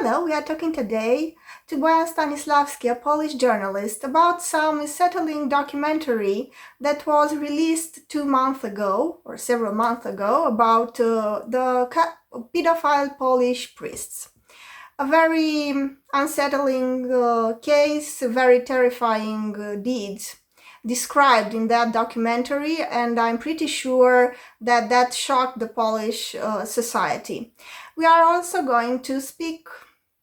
Hello, we are talking today to Boyan Stanislavski, a Polish journalist, about some unsettling documentary that was released 2 months ago, or several months ago, about the pedophile Polish priests. A very unsettling case, very terrifying deeds described in that documentary, and I'm pretty sure that shocked the Polish society. We are also going to speak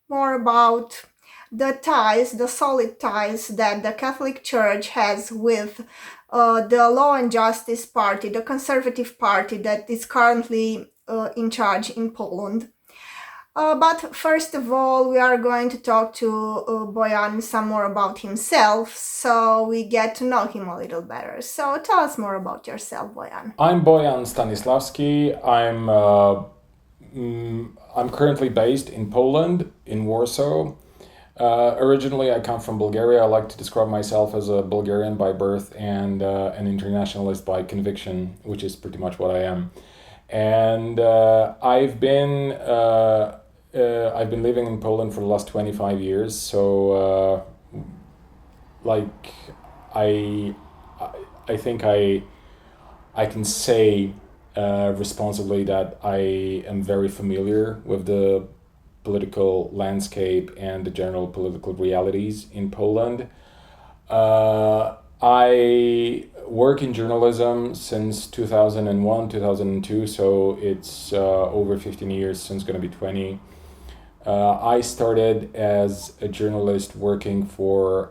more about the ties, the solid ties that the Catholic Church has with the Law and Justice Party, the Conservative Party that is currently in charge in Poland. But first of all, we are going to talk to Boyan some more about himself, so we get to know him a little better. So tell us more about yourself, Boyan. I'm Boyan Stanislavski. I'm currently based in Poland, in Warsaw. Originally, I come from Bulgaria. I like to describe myself as a Bulgarian by birth and an internationalist by conviction, which is pretty much what I am. And I've been living in Poland for the last 25 years. So, I think I can say responsibly that I am very familiar with the political landscape and the general political realities in Poland. I work in journalism since 2001, 2002, so it's over 15 years, soon it's going to be 20. I started as a journalist working for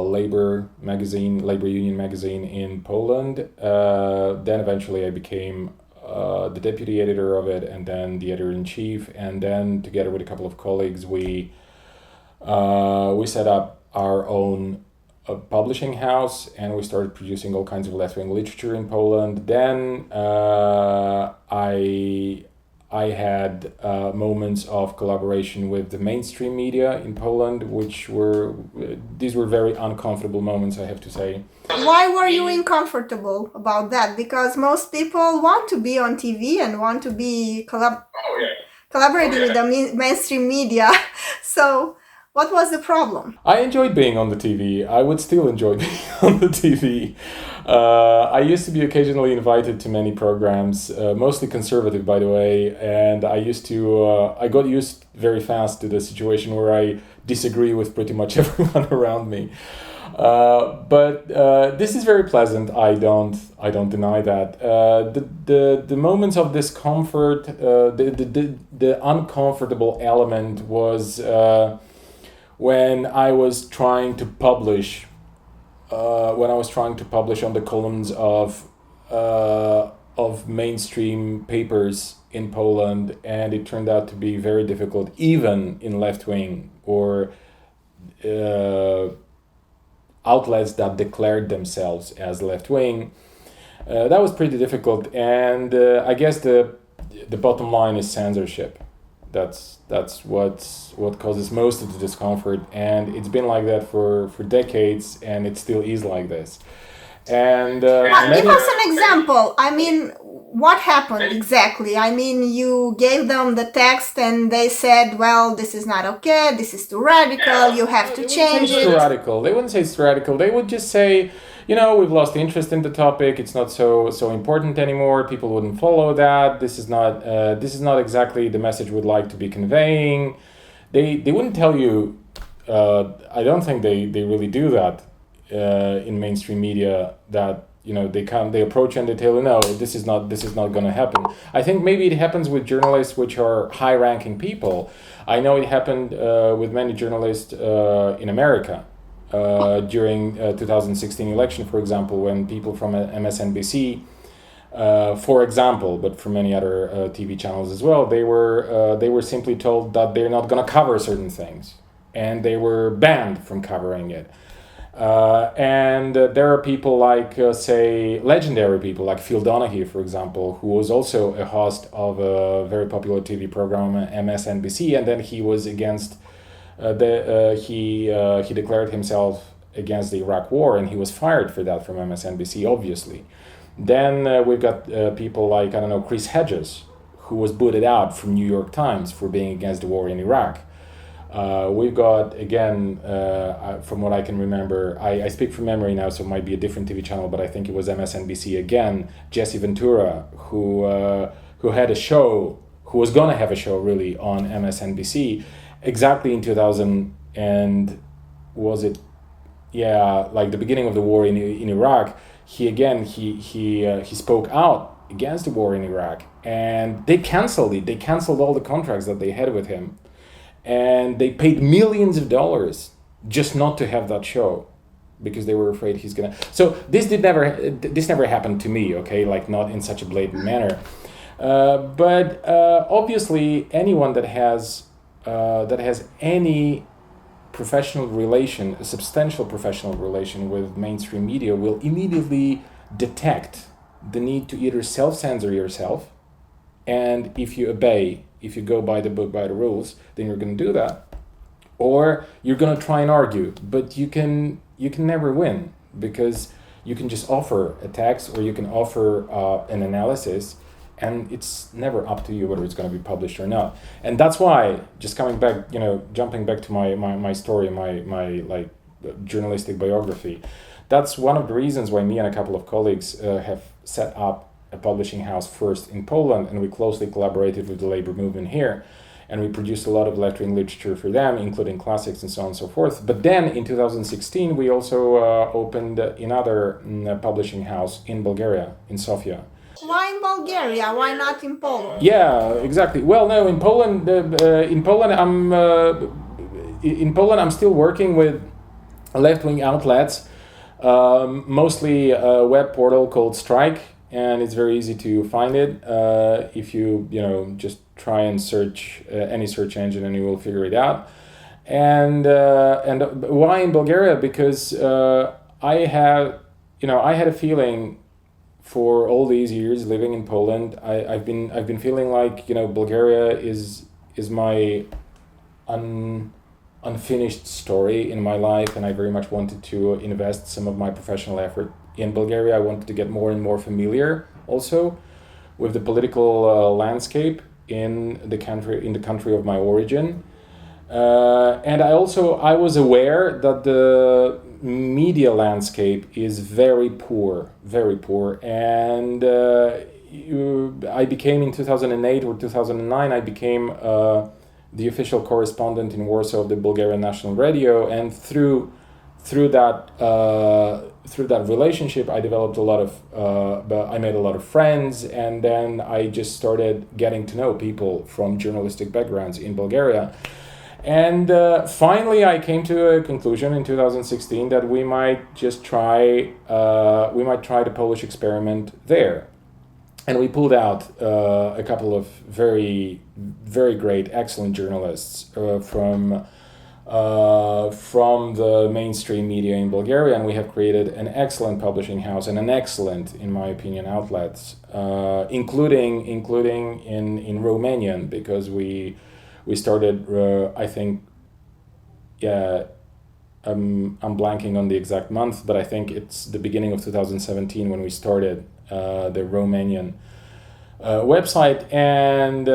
labor union magazine in Poland. Then eventually I became the deputy editor of it, and then the editor-in-chief, and then together with a couple of colleagues we set up our own publishing house, and we started producing all kinds of left-wing literature in Poland. Then I had moments of collaboration with the mainstream media in Poland, these were very uncomfortable moments, I have to say. Why were you uncomfortable about that? Because most people want to be on TV and want to be collaborating with the mainstream media. So what was the problem? I enjoyed being on the TV. I would still enjoy being on the TV. I used to be occasionally invited to many programs, mostly conservative, by the way, and I got used very fast to the situation where I disagree with pretty much everyone around me. But this is very pleasant. I don't deny that. The moments of discomfort, the uncomfortable element was when I was trying to publish. On the columns of mainstream papers in Poland, and it turned out to be very difficult, even in left-wing or outlets that declared themselves as left-wing. That was pretty difficult, and I guess the bottom line is censorship. That's what causes most of the discomfort, and it's been like that for decades, and it still is like this. And give us an example. I mean, what happened exactly? I mean, you gave them the text and they said, well, this is not okay, this is too radical, you have to change it. They wouldn't say it's too radical. They would just say, we've lost interest in the topic. It's not so important anymore. People wouldn't follow that. This is not exactly the message we'd like to be conveying. They wouldn't tell you. I don't think they really do that in mainstream media. That they approach and they tell you, no, this is not going to happen. I think maybe it happens with journalists which are high-ranking people. I know it happened with many journalists in America. During 2016 election, for example, when people from MSNBC, for example, but from many other TV channels as well, they were simply told that they're not going to cover certain things, and they were banned from covering it. And there are people like, say, legendary people like Phil Donaghy, for example, who was also a host of a very popular TV program on MSNBC, and then he was against. He declared himself against the Iraq War, and he was fired for that from MSNBC, obviously. Then we've got people like, Chris Hedges, who was booted out from New York Times for being against the war in Iraq. We've got, again, from what I can remember, I speak from memory now, so it might be a different TV channel, but I think it was MSNBC again, Jesse Ventura, who had a show, who was going to have a show really on MSNBC exactly in 2000, and was it, yeah, like the beginning of the war in Iraq. He spoke out against the war in Iraq, and they canceled it. They canceled all the contracts that they had with him, and they paid millions of dollars just not to have that show, because they were afraid he's gonna. So this never happened to me. Okay, like not in such a blatant manner, but obviously anyone that has any professional relation, a substantial professional relation with mainstream media, will immediately detect the need to either self-censor yourself, and if you go by the book, by the rules, then you're going to do that, or you're going to try and argue, but you can never win, because you can just offer a text, or you can offer an analysis, and it's never up to you whether it's going to be published or not. And that's why, just coming back, jumping back to my story, my like journalistic biography, that's one of the reasons why me and a couple of colleagues have set up a publishing house first in Poland, and we closely collaborated with the labor movement here, and we produced a lot of left-wing literature for them, including classics and so on and so forth. But then in 2016 we also opened another publishing house in Bulgaria, in Sofia. Why in Bulgaria? Why not in Poland? Yeah, exactly. Well, no, in Poland, I'm still working with left-wing outlets, mostly a web portal called Strike, and it's very easy to find it. If you just try and search any search engine, and you will figure it out. And why in Bulgaria? Because I had a feeling, for all these years living in Poland, I've been feeling like Bulgaria is my unfinished story in my life, and I very much wanted to invest some of my professional effort in Bulgaria. I wanted to get more and more familiar also with the political landscape in the country of my origin, and I was aware that the media landscape is very poor, and I became, in 2008 or 2009, I became the official correspondent in Warsaw of the Bulgarian National Radio, and through that relationship, I developed I made a lot of friends, and then I just started getting to know people from journalistic backgrounds in Bulgaria. And finally, I came to a conclusion in 2016 that we might try the Polish experiment there. And we pulled out a couple of very, very great, excellent journalists from the mainstream media in Bulgaria, and we have created an excellent publishing house and an excellent, in my opinion, outlets, including in Romanian, because we started, I think, I'm blanking on the exact month, but I think it's the beginning of 2017 when we started the Romanian website, and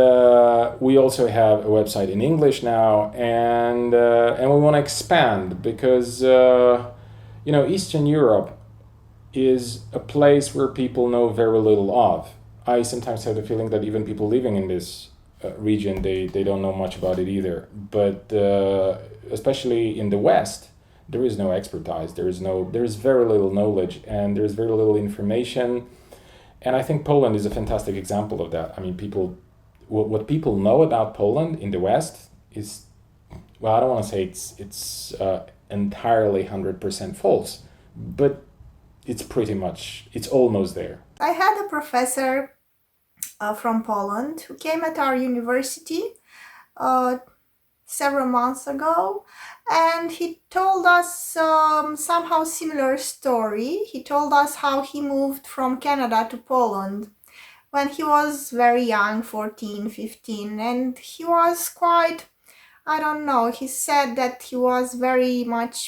we also have a website in English now, and we want to expand, because Eastern Europe is a place where people know very little of. I sometimes have the feeling that even people living in this region, they don't know much about it either. But especially in the West, there is no expertise. There is very little knowledge, and there is very little information. And I think Poland is a fantastic example of that. I mean, what people know about Poland in the West is, well, I don't want to say it's entirely 100% false, but it's almost there. I had a professor from Poland who came at our university several months ago, and he told us somehow similar story. He told us how he moved from Canada to Poland when he was very young, 14, 15, and he was quite, I don't know, he said that he was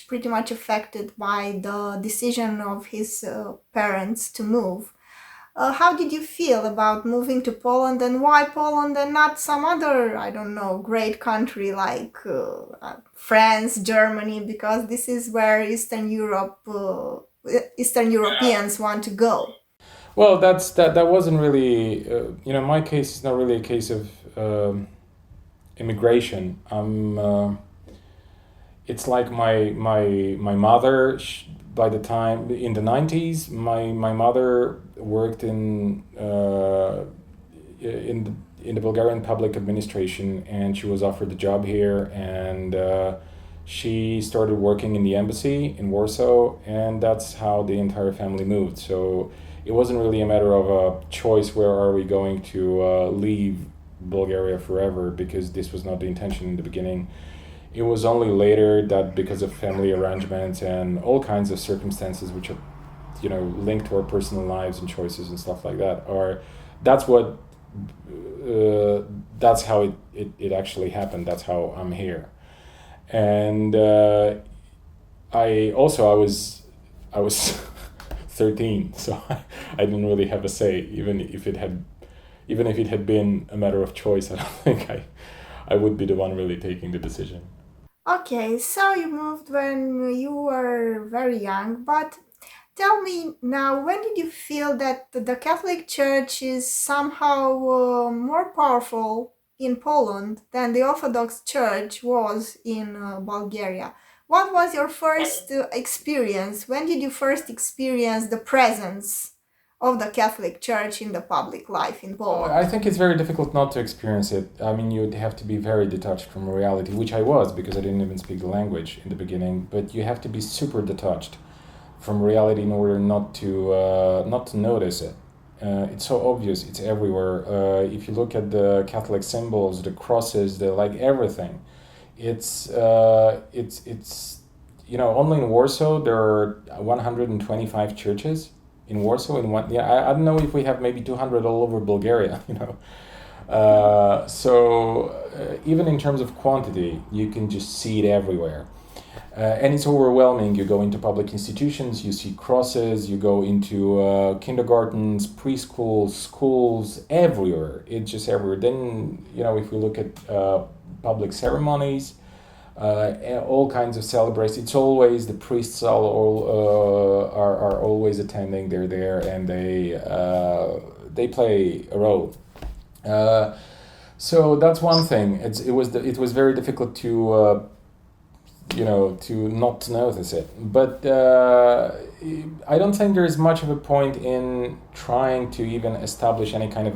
pretty much affected by the decision of his parents to move. How did you feel about moving to Poland, and why Poland and not some other, I don't know, great country like France, Germany, because this is where Eastern Europeans want to go? Well, that wasn't really my case is not really a case of immigration. It's like my mother. By the time in the 90s, my mother worked in the Bulgarian public administration, and she was offered the job here, and she started working in the embassy in Warsaw, and that's how the entire family moved. So it wasn't really a matter of a choice, where are we going to leave Bulgaria forever, because this was not the intention in the beginning. It was only later that, because of family arrangements and all kinds of circumstances which are, linked to our personal lives and choices and stuff like that, that's what that's how it actually happened. That's how I'm here. And I was 13, so I didn't really have a say, even if it had been a matter of choice. I don't think I would be the one really taking the decision. Okay, so you moved when you were very young, but tell me now, when did you feel that the Catholic Church is somehow more powerful in Poland than the Orthodox Church was in Bulgaria? What was your first experience? When did you first experience the presence of the Catholic Church in the public life in Poland? I think it's very difficult not to experience it. I mean, you'd have to be very detached from reality, which I was, because I didn't even speak the language in the beginning. But you have to be super detached from reality in order not to notice it. It's so obvious. It's everywhere. If you look at the Catholic symbols, the crosses, the everything, it's only in Warsaw there are 125 churches. In Warsaw, I don't know if we have maybe 200 all over Bulgaria, So even in terms of quantity, you can just see it everywhere. And it's overwhelming. You go into public institutions, you see crosses, you go into kindergartens, preschools, schools, everywhere. It's just everywhere. Then, if we look at public ceremonies, all kinds of celebrations. It's always the priests are always attending. They're there, and they play a role. So that's one thing. It was very difficult to not notice it. But I don't think there is much of a point in trying to even establish any kind of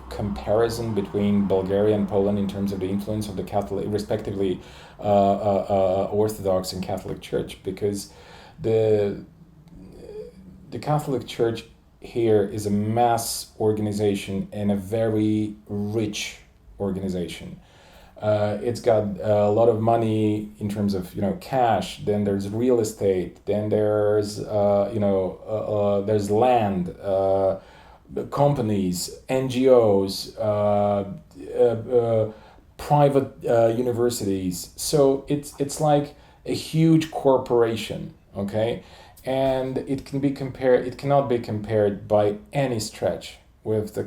comparison between Bulgaria and Poland in terms of the influence of the Catholic, respectively, Orthodox and Catholic Church, because the Catholic Church here is a mass organization and a very rich organization. It's got a lot of money in terms of cash. Then there's real estate. Then there's there's land, companies, NGOs, private universities. So it's like a huge corporation. Okay, and it cannot be compared by any stretch with the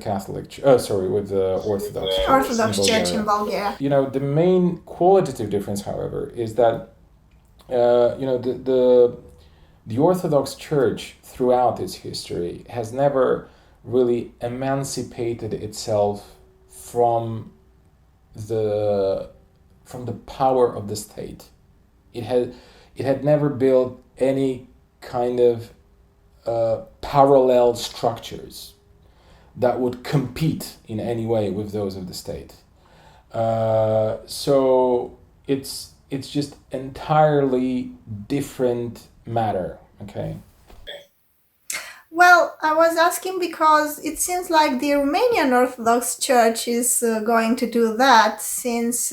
with the Orthodox Church in Bulgaria. The main qualitative difference, however, is that the Orthodox Church throughout its history has never really emancipated itself from the power of the state. It had never built any kind of parallel structures that would compete in any way with those of the state. So it's just entirely different matter. Okay. Well, I was asking because it seems like the Romanian Orthodox Church is going to do that, since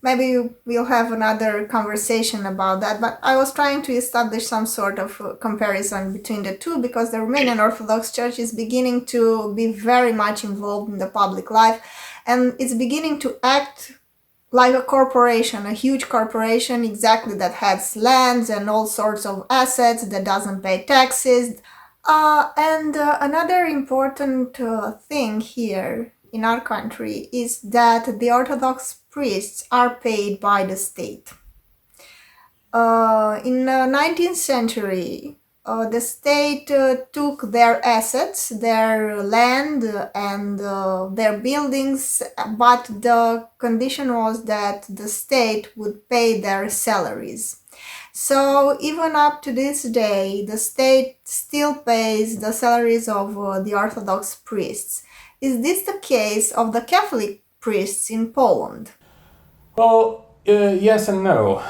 maybe we'll have another conversation about that, but I was trying to establish some sort of comparison between the two, because the Romanian Orthodox Church is beginning to be very much involved in the public life, and it's beginning to act like a corporation, a huge corporation, exactly, that has lands and all sorts of assets, that doesn't pay taxes, And another important thing here in our country is that the Orthodox priests are paid by the state. In the 19th century, the state took their assets, their land and their buildings, but the condition was that the state would pay their salaries. So even up to this day, the state still pays the salaries of the Orthodox priests. Is this the case of the Catholic priests in Poland? Well, yes and no.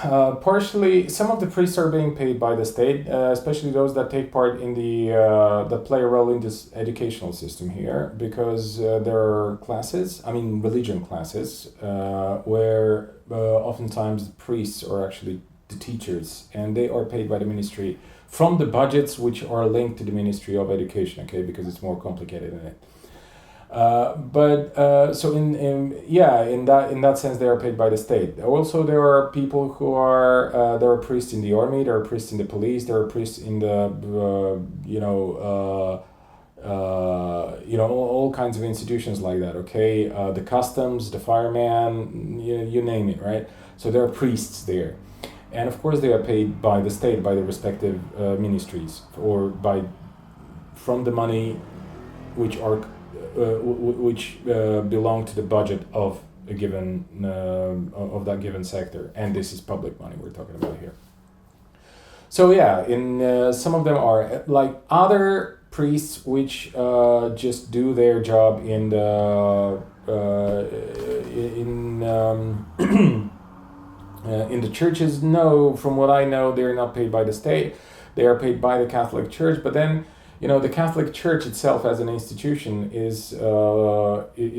Partially, some of the priests are being paid by the state, especially those that take part in that play a role in this educational system here, because there are classes, I mean religion classes, where oftentimes the priests are actually the teachers, and they are paid by the ministry from the budgets which are linked to the Ministry of Education. Okay, because it's more complicated than it. So in that sense they are paid by the state. Also, there are people who are there are priests in the army, there are priests in the police, there are priests in the all kinds of institutions like that. Okay, the customs, the fireman, you name it, right? So there are priests there, and of course they are paid by the state, by the respective ministries, or from the money which are. Which belong to the budget of a given of that given sector, and this is public money we're talking about here. So yeah, in some of them are like other priests which just do their job in the in the churches. No, from what I know, they're not paid by the state. They are paid by the Catholic Church, but then. The Catholic Church itself as an institution is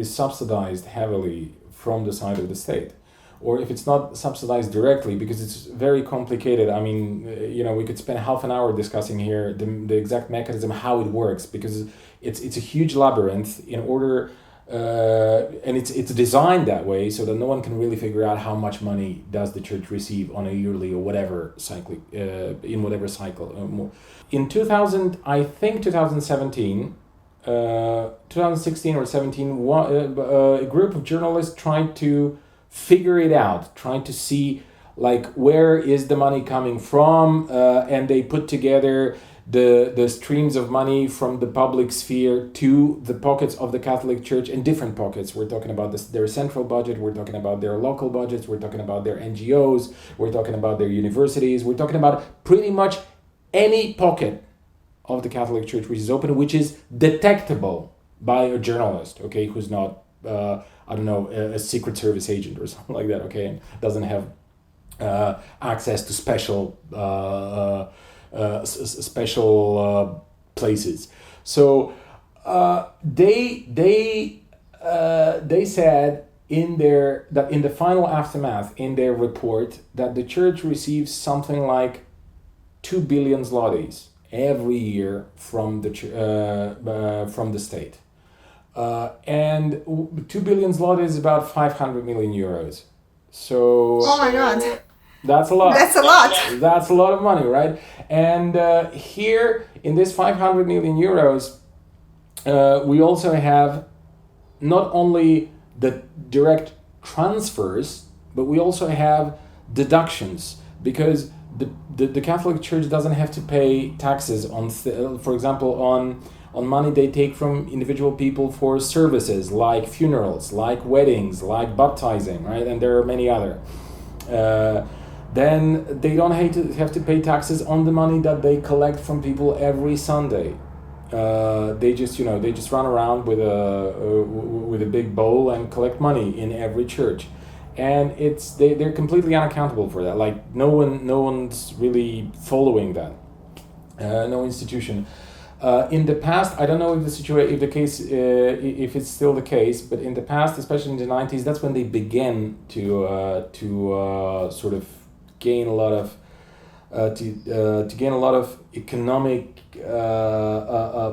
subsidized heavily from the side of the state. Or if it's not subsidized directly, because it's very complicated. I mean, we could spend half an hour discussing here the exact mechanism, how it works, because it's a huge labyrinth in order, and it's designed that way so that no one can really figure out how much money does the church receive on a yearly or whatever cycle, in whatever cycle. In 2017, 2016 or 17, a group of journalists tried to figure it out, trying to see like where is the money coming from, and they put together the streams of money from the public sphere to the pockets of the Catholic Church in different pockets. We're talking about their central budget, we're talking about their local budgets, we're talking about their NGOs, we're talking about their universities, we're talking about pretty much any pocket of the Catholic Church which is open, which is detectable by a journalist, okay, who's not, a Secret Service agent or something like that, okay, and doesn't have access to special places. So they said in the final aftermath in their report that the church receives something like 2 billion zlotys every year from the state, and 2 billion zlotys is about 500 million euros. So oh my god, that's a lot. That's a lot. That's a lot of money, right? And here in this 500 million euros, we also have not only the direct transfers, but we also have deductions, because the Catholic Church doesn't have to pay taxes on, for example, on money they take from individual people for services like funerals, like weddings, like baptizing, right? And there are many other. Then they don't have to pay taxes on the money that they collect from people every Sunday. They just run around with a big bowl and collect money in every church, and they're completely unaccountable for that. Like no one's really following that. No institution. In the past, I don't know if if it's still the case, but in the past, especially in the 90s, that's when they began to sort of gain a lot of economic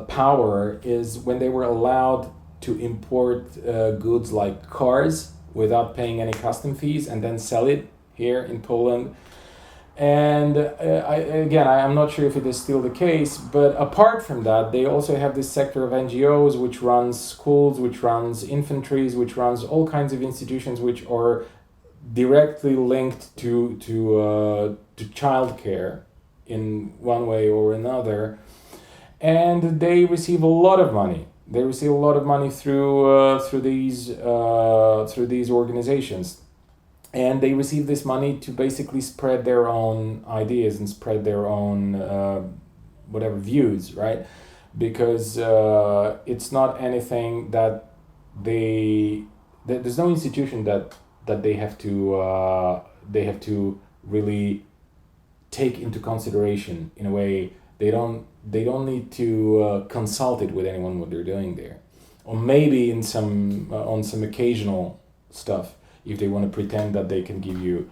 power, is when they were allowed to import goods like cars without paying any custom fees and then sell it here in Poland. And I'm not sure if it is still the case, but apart from that, they also have this sector of NGOs which runs schools, which runs infantries, which runs all kinds of institutions which are directly linked to childcare in one way or another, and they receive a lot of money. They receive a lot of money through these organizations, and they receive this money to basically spread their own ideas and spread their own whatever views, right? Because it's not anything that there's no institution that they have to really take into consideration in a way. They don't need to consult it with anyone what they're doing there, or maybe in some on some occasional stuff if they want to pretend that they can give you.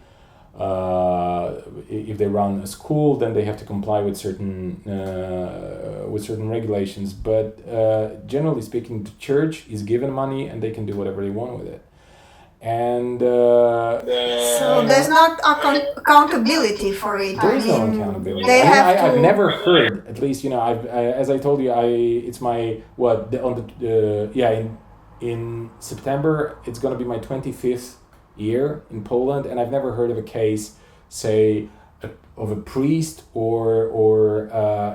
If they run a school, then they have to comply with certain regulations. But generally speaking, the church is given money and they can do whatever they want with it. And so there's not accountability for it. There is no accountability. They I've never heard. At least as I told you, it's my in September it's gonna be my 25th year in Poland, and I've never heard of a case, say, of a priest or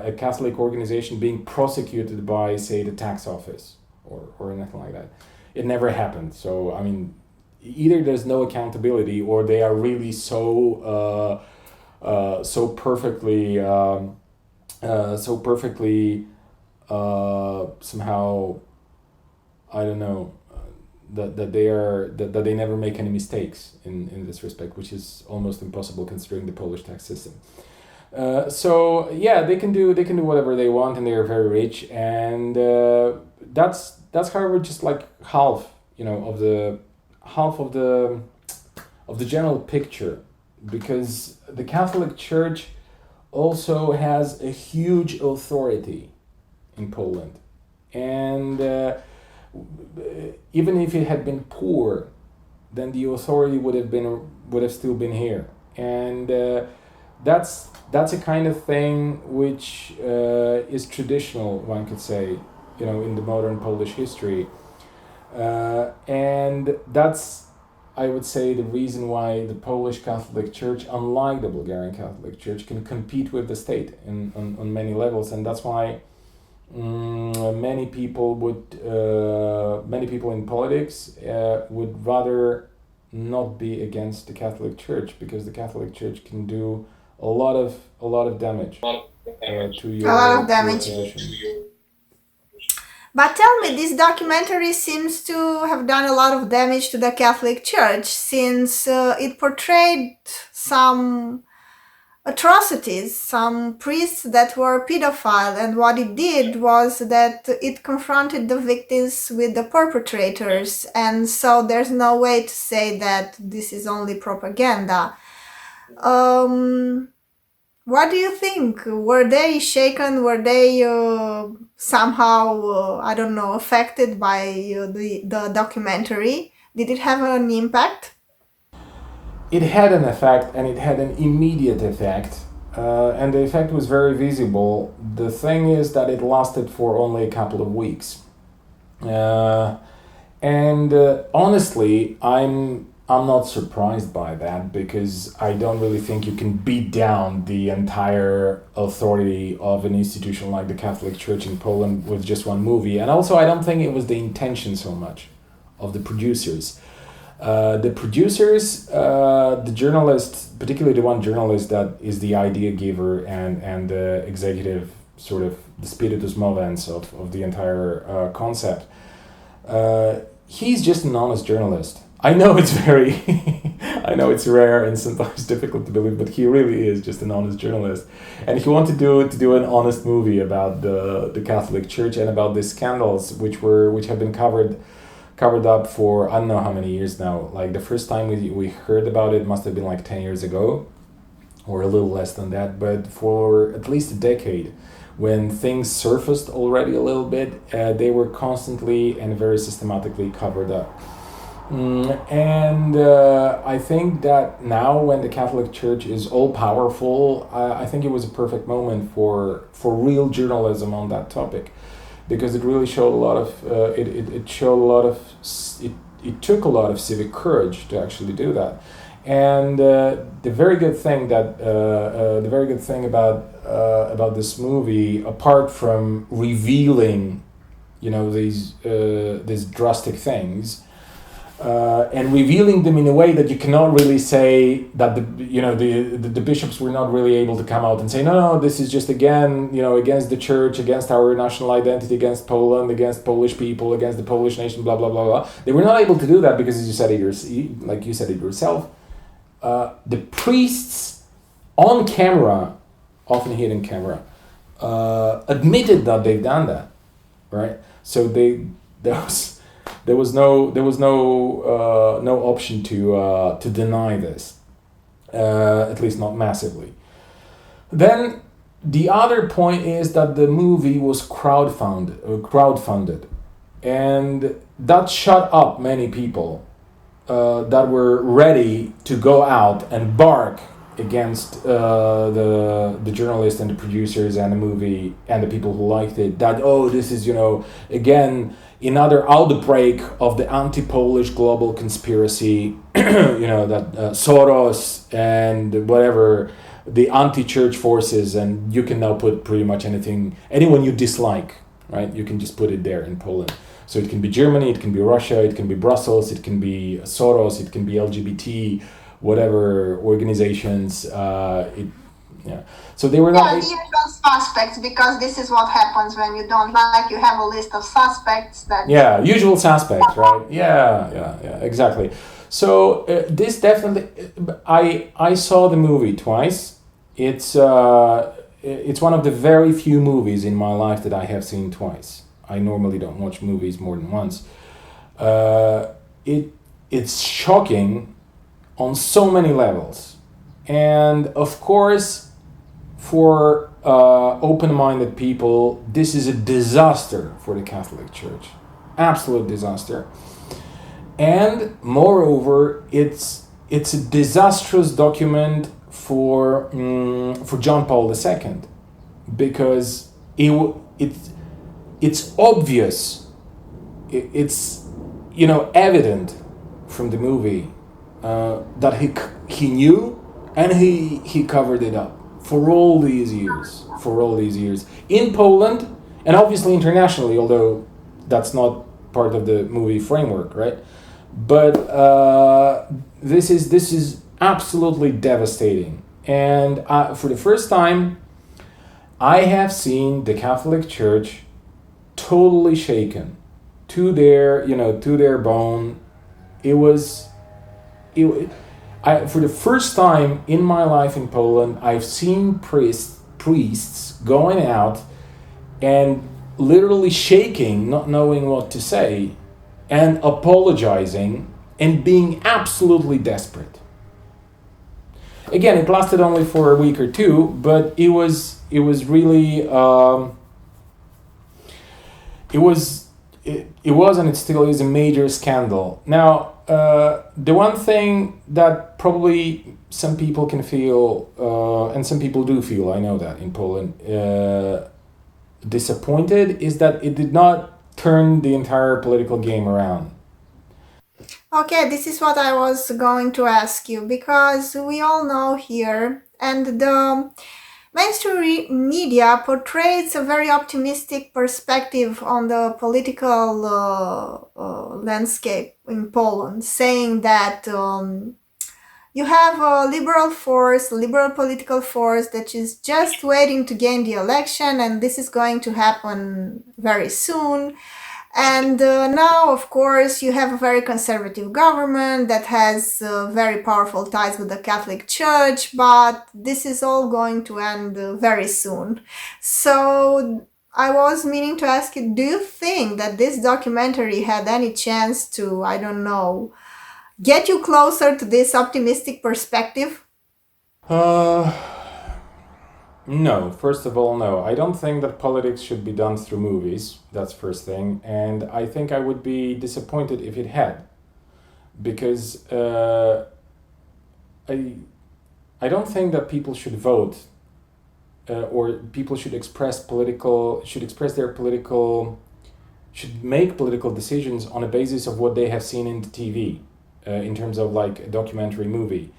a Catholic organization being prosecuted by, say, the tax office or anything like that. It never happened. So I mean, either there's no accountability, or they are really so perfectly somehow, I don't know, that they never make any mistakes in this respect, which is almost impossible considering the Polish tax system. So yeah, they can do whatever they want, and they are very rich, and that's however just like half of the general picture, because the Catholic Church also has a huge authority in Poland, and even if it had been poor, then the authority would have still been here, and that's a kind of thing which is traditional, one could say, in the modern Polish history, and that's, I would say, the reason why the Polish Catholic Church, unlike the Bulgarian Catholic Church, can compete with the state on many levels, and that's why many people in politics would rather not be against the Catholic Church, because the Catholic Church can do a lot of damage to your position. But tell me, this documentary seems to have done a lot of damage to the Catholic Church, since it portrayed some atrocities, some priests that were pedophile, and what it did was that it confronted the victims with the perpetrators, and so there's no way to say that this is only propaganda. What do you think? Were they shaken? Were they somehow, affected by the documentary? Did it have an impact? It had an effect, and it had an immediate effect, and the effect was very visible. The thing is that it lasted for only a couple of weeks, and honestly, I'm not surprised by that, because I don't really think you can beat down the entire authority of an institution like the Catholic Church in Poland with just one movie. And also, I don't think it was the intention so much of the producers. The journalists, particularly the one journalist that is the idea giver and the executive, sort of the spiritus movens of the entire concept, he's just an honest journalist. I know it's I know it's rare and sometimes difficult to believe, but he really is just an honest journalist, and he wanted to do an honest movie about the Catholic Church and about these scandals which have been covered up for I don't know how many years now. Like the first time we heard about it must have been like 10 years ago, or a little less than that, but for at least a decade, when things surfaced already a little bit, they were constantly and very systematically covered up. And I think that now, when the Catholic Church is all powerful, I think it was a perfect moment for real journalism on that topic, because it really showed a lot of it showed a lot of it took a lot of civic courage to actually do that. And the very good thing about this movie, apart from revealing, these drastic things, and revealing them in a way that you cannot really say that the bishops were not really able to come out and say, no, this is just again, against the church, against our national identity, against Poland, against Polish people, against the Polish nation, blah blah blah blah. They were not able to do that because, as you said it yourself, the priests on camera, often hidden camera, admitted that they've done that, right? So there was no option to deny this, at least not massively. Then the other point is that the movie was crowdfunded, and that shut up many people that were ready to go out and bark against the journalists and the producers and the movie and the people who liked it, that this is again another outbreak of the anti-Polish global conspiracy, that Soros and whatever, the anti-church forces, and you can now put pretty much anyone you dislike, right? You can just put it there in Poland. So it can be Germany, it can be Russia, it can be Brussels, it can be Soros, it can be LGBT, whatever organizations. So they were not. Yeah, the usual suspects, because this is what happens when you don't like. You have a list of suspects that. Yeah, usual suspects, right? Yeah, exactly. So this definitely, I saw the movie twice. It's one of the very few movies in my life that I have seen twice. I normally don't watch movies more than once. It's shocking on so many levels, and of course, for open-minded people, this is a disaster for the Catholic Church, absolute disaster. And moreover, it's a disastrous document for John Paul II, because it's obvious, it's evident from the movie that he knew, and he covered it up for all these years in Poland, and obviously internationally, although that's not part of the movie framework, right? But this is absolutely devastating, and for the first time, I have seen the Catholic Church totally shaken to their bone. For the first time in my life in Poland, I've seen priests going out and literally shaking, not knowing what to say, and apologizing and being absolutely desperate. Again, it lasted only for a week or two, but it was really it was and it still is a major scandal. Now, the one thing that probably some people can feel, and some people do feel, I know that in Poland, disappointed, is that it did not turn the entire political game around. Okay, this is what I was going to ask you, because we all know here, and the mainstream media portrays a very optimistic perspective on the political landscape in Poland, saying that you have a liberal political force that is just waiting to gain the election, and this is going to happen very soon. And now, of course, you have a very conservative government that has very powerful ties with the Catholic Church, but this is all going to end very soon. So I was meaning to ask you, do you think that this documentary had any chance to, I don't know, get you closer to this optimistic perspective? No, first of all, no. I don't think that politics should be done through movies. That's first thing. And I think I would be disappointed if it had. because I don't think that people should vote or people should should make political decisions on a basis of what they have seen in the TV, in terms of like a documentary movie.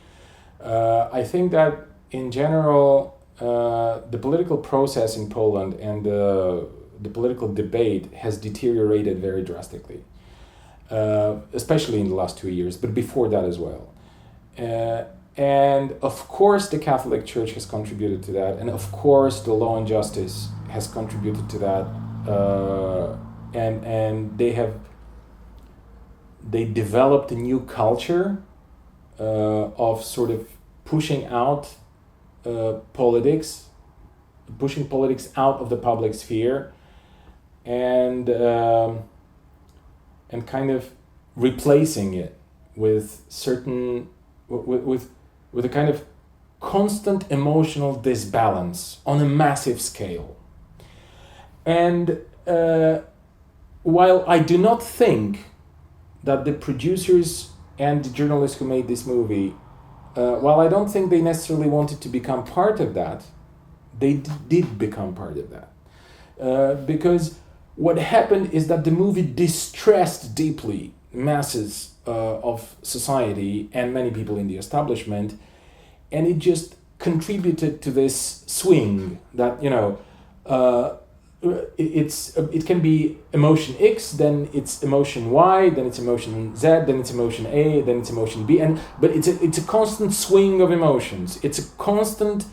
I think that in general, the political process in Poland and the political debate has deteriorated very drastically, especially in the last 2 years, but before that as well. And of course the Catholic Church has contributed to that, and of course the Law and Justice has contributed to that, and they developed a new culture of sort of pushing politics out of the public sphere, and kind of replacing it with certain with a kind of constant emotional disbalance on a massive scale. And while I do not think that the producers and the journalists who made this movie, while I don't think they necessarily wanted to become part of that, they did become part of that. Because what happened is that the movie distressed deeply masses of society and many people in the establishment, and it just contributed to this swing that, you know, it can be emotion X, then it's emotion Y, then it's emotion Z, then it's emotion A, then it's emotion B, but it's a constant swing of emotions. It's a constant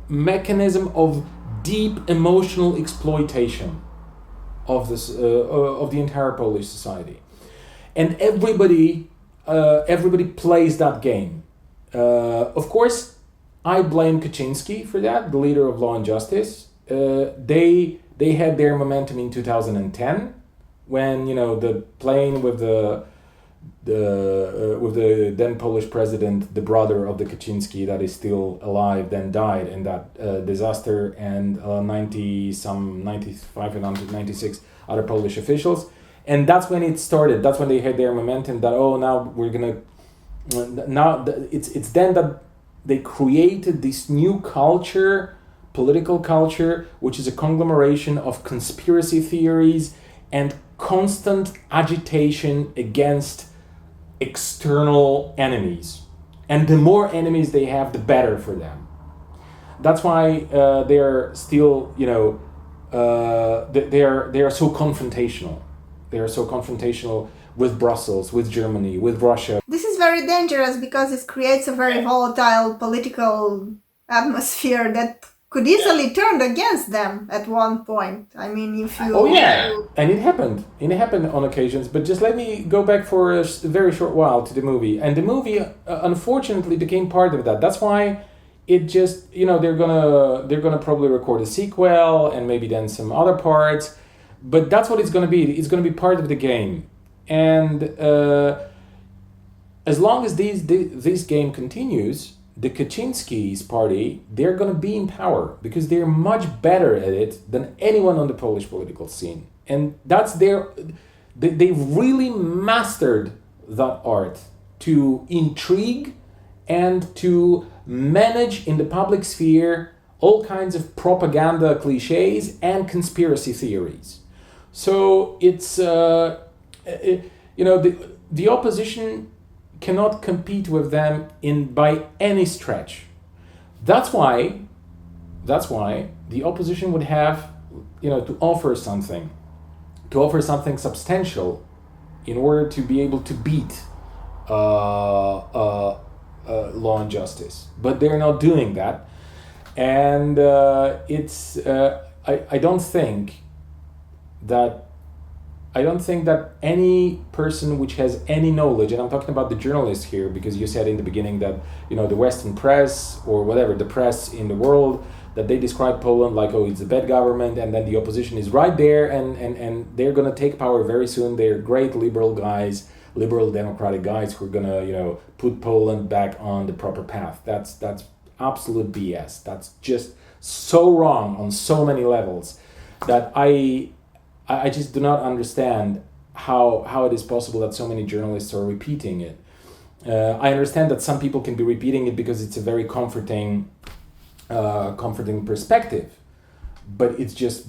mechanism of deep emotional exploitation of this of the entire Polish society, and everybody plays that game. Of course, I blame Kaczynski for that, the leader of Law and Justice. They had their momentum in 2010, when, you know, the plane with the then Polish president, the brother of the Kaczynski that is still alive, then died in that disaster, and 95 and 96 other Polish officials. And that's when it started. That's when they had their momentum that, it's then that they created this new culture, political culture, which is a conglomeration of conspiracy theories and constant agitation against external enemies. And the more enemies they have, the better for them. That's why they're still, you know, they are so confrontational. They are so confrontational with Brussels, with Germany, with Russia. This is very dangerous because it creates a very volatile political atmosphere that could easily turn against them at one point. I mean, if you... Oh yeah, and it happened. It happened on occasions, but just let me go back for a very short while to the movie. And the movie, unfortunately, became part of that. That's why it just, you know, they're gonna probably record a sequel and maybe then some other parts. But that's what it's gonna be. It's gonna be part of the game. And as long as this game continues, the Kaczynski's party, they're going to be in power because they're much better at it than anyone on the Polish political scene. And that's they really mastered that art to intrigue and to manage in the public sphere all kinds of propaganda cliches and conspiracy theories. So it's, you know, the opposition cannot compete with them by any stretch. That's why the opposition would have, you know, to offer something substantial in order to be able to beat Law and Justice. But they're not doing that, and I don't think that any person which has any knowledge, and I'm talking about the journalists here, because you said in the beginning that, you know, the Western press or whatever, the press in the world, that they describe Poland like, oh, it's a bad government, and then the opposition is right there, and they're going to take power very soon. They're great liberal guys, liberal democratic guys who are going to, you know, put Poland back on the proper path. That's absolute BS. That's just so wrong on so many levels that I just do not understand how it is possible that so many journalists are repeating it. I understand that some people can be repeating it because it's a very comforting perspective, but it's just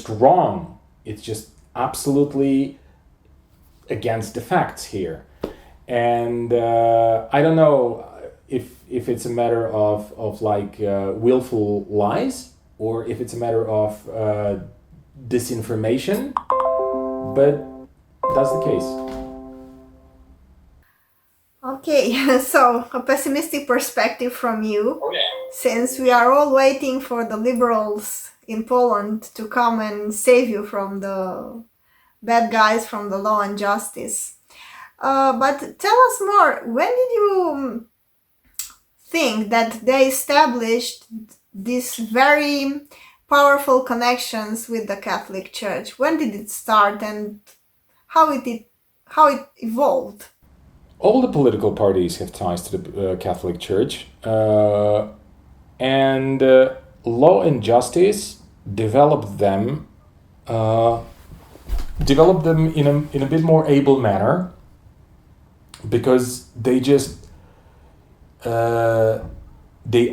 wrong. It's just absolutely against the facts here, and I don't know if it's a matter of like willful lies or if it's a matter of disinformation, but that's the case. Okay, so a pessimistic perspective from you, since we are all waiting for the liberals in Poland to come and save you from the bad guys from the law and justice. But tell us more, when did you think that they established these very powerful connections with the Catholic Church? When did it start and how it evolved? All the political parties have ties to the Catholic Church, and Law and Justice developed them in a bit more able manner, because they just they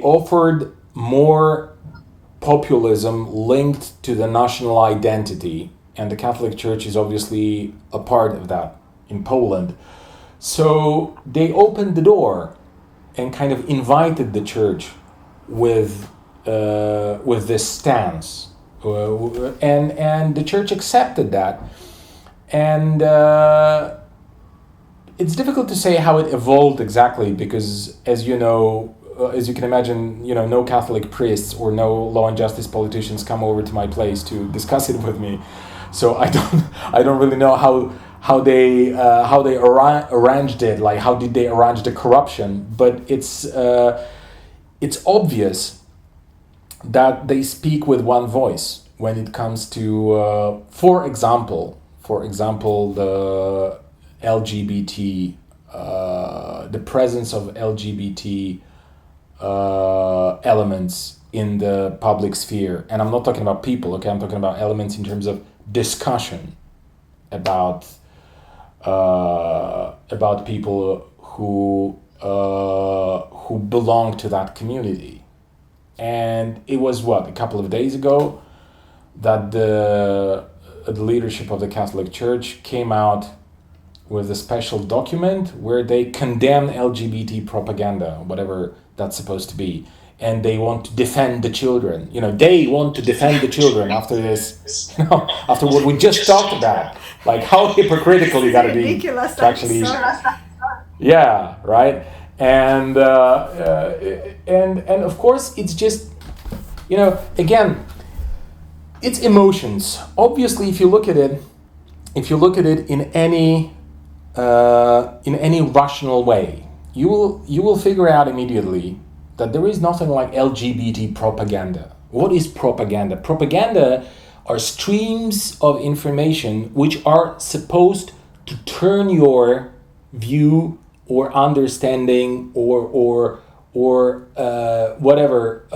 offered more populism linked to the national identity, and the Catholic Church is obviously a part of that in Poland. So they opened the door and kind of invited the church with this stance, and the church accepted that. And it's difficult to say how it evolved exactly, because as you know, as you can imagine, no Catholic priests or no law and justice politicians come over to my place to discuss it with me. So I don't really know how they arranged it, like how did they arrange the corruption. But it's obvious that they speak with one voice when it comes to, for example, the LGBT, the presence of LGBT elements in the public sphere. And I'm not talking about people, okay? I'm talking about elements in terms of discussion about people who belong to that community. And it was a couple of days ago that the leadership of the Catholic Church came out with a special document where they condemn LGBT propaganda, whatever that's supposed to be, and they want to defend the children. They want to defend the children after this, after what we just talked about. Like how hypocritical you got to be to actually, yeah, right. And of course it's just, again, it's emotions. Obviously, if you look at it in any rational way, you will figure out immediately that there is nothing like LGBT propaganda. What is propaganda? Propaganda are streams of information which are supposed to turn your view or understanding or whatever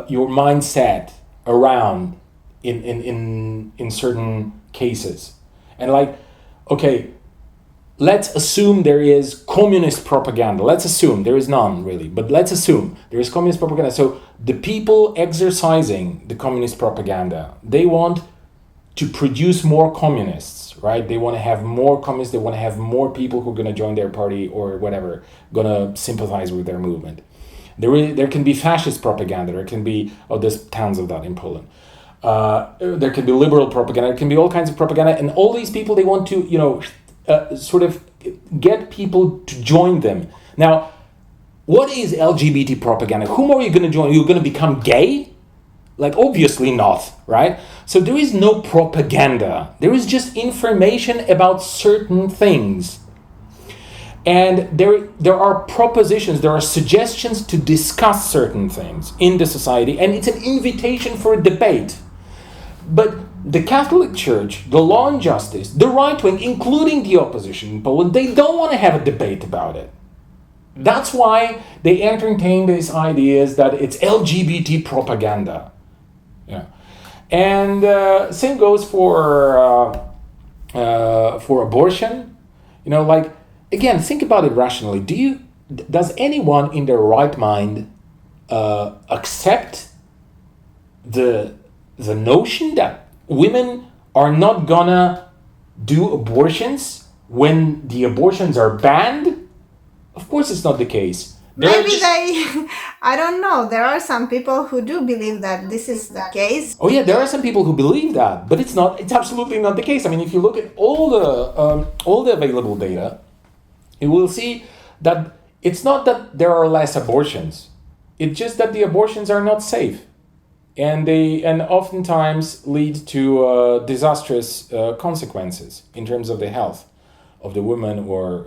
your mindset around in certain cases. And okay, let's assume there is communist propaganda. Let's assume there is none really, but let's assume there is communist propaganda. So the people exercising the communist propaganda, they want to produce more communists, right? They want to have more communists. They want to have more people who are going to join their party or whatever, going to sympathize with their movement. There can be fascist propaganda. There can be, there's tons of that in Poland. There can be liberal propaganda. There can be all kinds of propaganda. And all these people, they want to, sort of get people to join them. Now, what is LGBT propaganda? Whom are you going to join? You're going to become gay? Obviously not, right? So there is no propaganda. There is just information about certain things. And there are propositions, there are suggestions to discuss certain things in the society, and it's an invitation for a debate. But the Catholic Church, the Law and Justice, the right wing, including the opposition in Poland, they don't want to have a debate about it. That's why they entertain these ideas that it's LGBT propaganda. Yeah. And same goes for for abortion, like, again, think about it rationally. Does anyone in their right mind accept the notion that women are not gonna do abortions when the abortions are banned? Of course it's not the case. I don't know. There are some people who do believe that this is the case. Oh yeah, there are some people who believe that, but it's absolutely not the case. I mean, if you look at all the available data, you will see that it's not that there are less abortions. It's just that the abortions are not safe. And oftentimes lead to disastrous consequences in terms of the health of the woman, or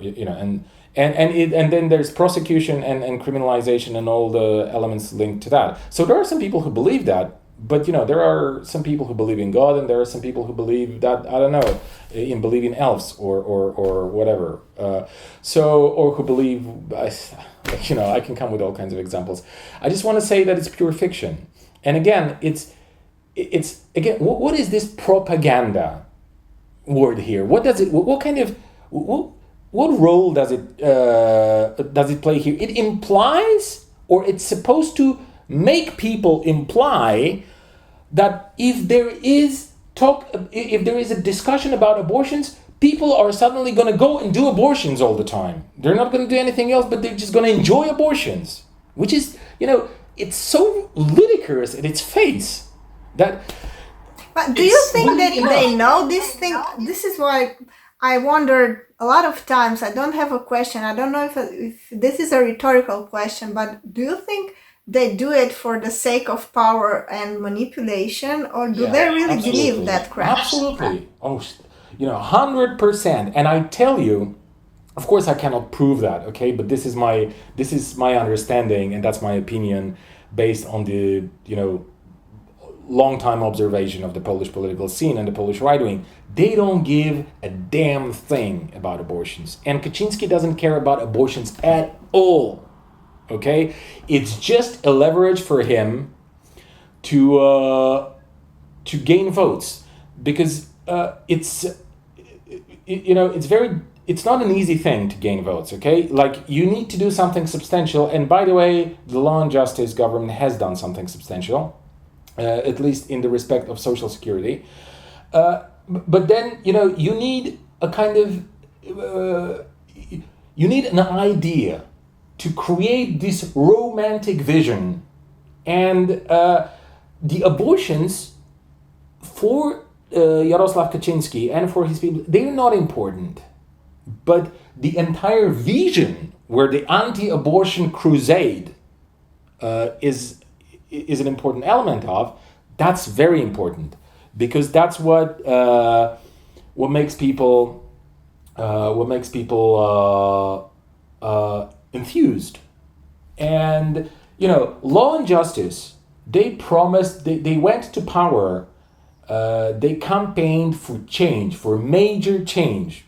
and then there's prosecution and criminalization and all the elements linked to that. So there are some people who believe that, but there are some people who believe in God, and there are some people who believe that, I don't know, believe in elves or whatever. Or who believe, I can come with all kinds of examples. I just want to say that it's pure fiction. And again, it's again, what is this propaganda word here? What does it? What kind of what role does it play here? It implies, or it's supposed to make people imply that if there is a discussion about abortions, people are suddenly going to go and do abortions all the time. They're not going to do anything else, but they're just going to enjoy abortions, which is, it's so ludicrous in its face that. But do you think that they know this thing? This is why I wondered a lot of times. I don't have a question. I don't know if this is a rhetorical question, but do you think they do it for the sake of power and manipulation, or do they really believe that crap? Absolutely. 100%. And I tell you, of course, I cannot prove that, okay? But this is my understanding, and that's my opinion based on the long-time observation of the Polish political scene and the Polish right wing. They don't give a damn thing about abortions, and Kaczynski doesn't care about abortions at all. Okay, it's just a leverage for him to gain votes, because it's not an easy thing to gain votes, okay? Like, you need to do something substantial. And by the way, the Law and Justice government has done something substantial, at least in the respect of social security. But then, you need a kind of, you need an idea to create this romantic vision. And the abortions for Jarosław Kaczynski and for his people, they're not important. But the entire vision, where the anti-abortion crusade is an important element of, that's very important, because that's what makes people enthused. And Law and Justice, they promised, they went to power, they campaigned for change, for major change.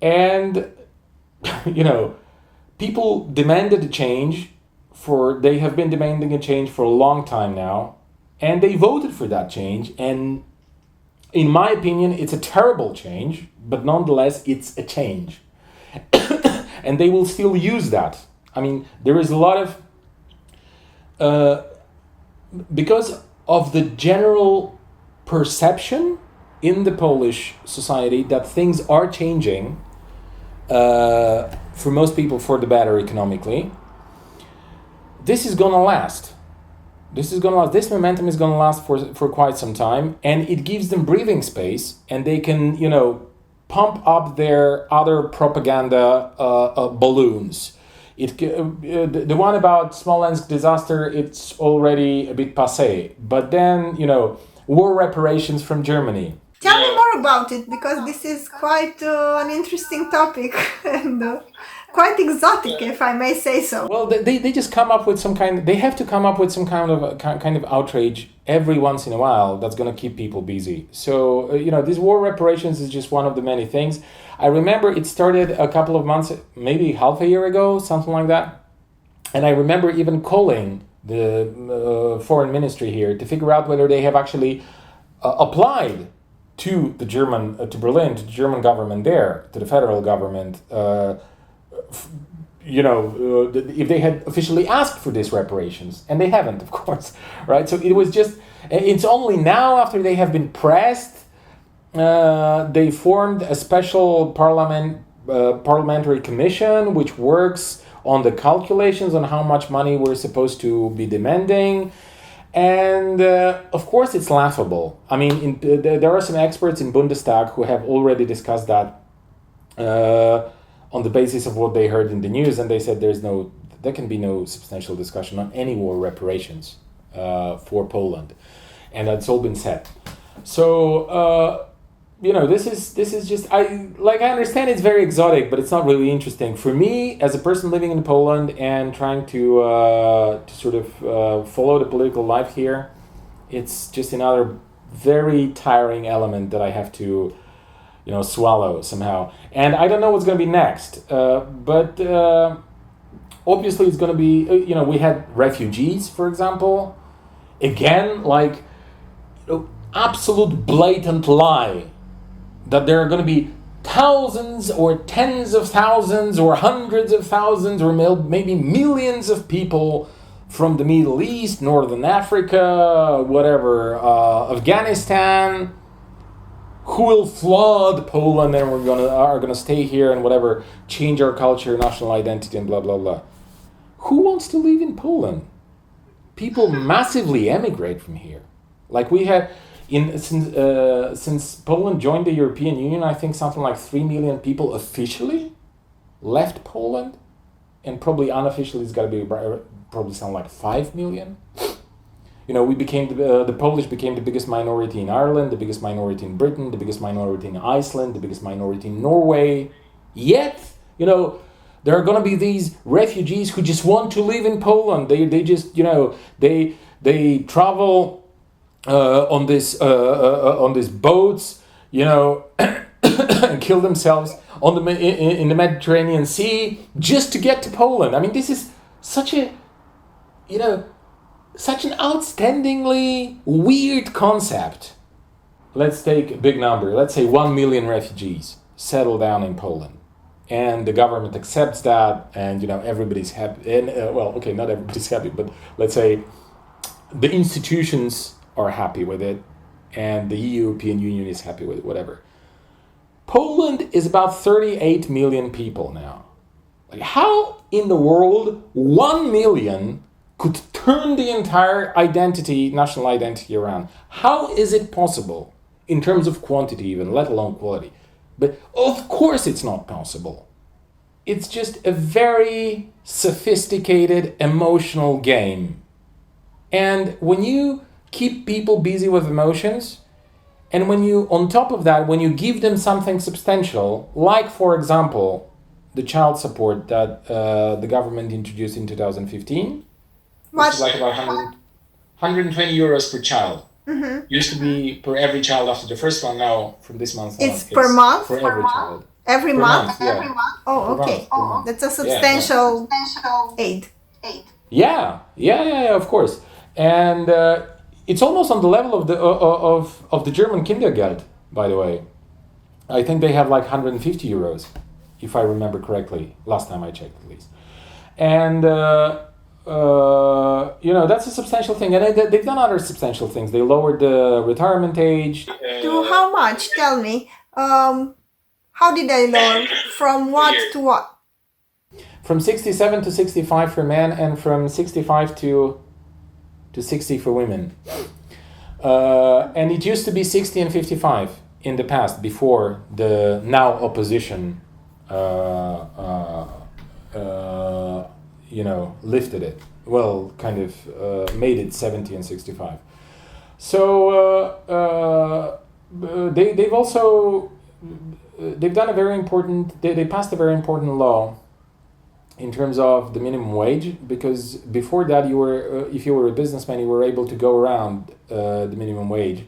And people demanded a change they have been demanding a change for a long time now, and they voted for that change. And in my opinion, it's a terrible change, but nonetheless, it's a change. And they will still use that. I mean, there is a lot of, because of the general perception in the Polish society that things are changing, for most people for the better economically, this is gonna last. This momentum is gonna last for quite some time, and it gives them breathing space, and they can, pump up their other propaganda balloons. The one about Smolensk disaster, it's already a bit passé. But then, war reparations from Germany. Tell me more about it, because this is quite an interesting topic and quite exotic, if I may say so. Well, they just come up with they have to come up with some kind of outrage every once in a while that's going to keep people busy. So, this war reparations is just one of the many things. I remember it started a couple of months, maybe half a year ago, something like that. And I remember even calling the foreign ministry here to figure out whether they have actually applied to the German, to Berlin, to the German government there, to the federal government, if they had officially asked for these reparations, and they haven't, of course, right? So it was just, it's only now after they have been pressed, they formed a special parliamentary commission which works on the calculations on how much money we're supposed to be demanding. And of course it's laughable. I mean, there are some experts in Bundestag who have already discussed that on the basis of what they heard in the news, and they said there can be no substantial discussion on any war reparations for Poland, and that's all been said. So this is just I understand it's very exotic, but it's not really interesting for me as a person living in Poland and trying to sort of follow the political life here. It's just another very tiring element that I have to swallow somehow. And I don't know what's going to be next. But obviously it's going to be, we had refugees, for example. Again, absolute blatant lie that there are going to be thousands or tens of thousands or hundreds of thousands or maybe millions of people from the Middle East, Northern Africa, whatever, Afghanistan, who will flood Poland and are gonna stay here and whatever, change our culture, national identity, and blah blah blah. Who wants to live in Poland? People massively emigrate from here. Like we had since Poland joined the European Union, I think something like 3 million people officially left Poland, and probably unofficially it's got to be probably something like 5 million. We became the Polish became the biggest minority in Ireland, the biggest minority in Britain, the biggest minority in Iceland, the biggest minority in Norway. Yet, there are going to be these refugees who just want to live in Poland. They just they travel on these boats, and kill themselves in the Mediterranean Sea just to get to Poland. I mean, this is such an outstandingly weird concept. Let's take a big number. Let's say 1 million refugees settle down in Poland, and the government accepts that, and everybody's happy. And not everybody's happy, but let's say the institutions are happy with it, and the European Union is happy with it. Whatever. Poland is about 38 million people now. How in the world 1 million could turn the entire national identity around? How is it possible, in terms of quantity even, let alone quality? But of course it's not possible. It's just a very sophisticated emotional game. And when you keep people busy with emotions, and when you, on top of that, when you give them something substantial, like, for example, the child support that the government introduced in 2015, which is like about 120 euros per child. Mm-hmm. Used to be per every child after the first one. Now, from this month on, it's per month? For every child. Every month? Yeah. Every month? Oh, okay. That's a substantial aid. Yeah, of course. And it's almost on the level of the German Kindergeld, by the way. I think they have like 150 euros, if I remember correctly, last time I checked at least. And that's a substantial thing, and they've done other substantial things. They lowered the retirement age. To how much? Tell me. How did they lower? From what to what? From 67 to 65 for men, and from 65 to 60 for women. And it used to be 60 and 55 in the past, before the now opposition lifted it. Well, kind of made it 70 and 65. So they've also done a very important. They passed a very important law in terms of the minimum wage, because before that you were, if you were a businessman, you were able to go around the minimum wage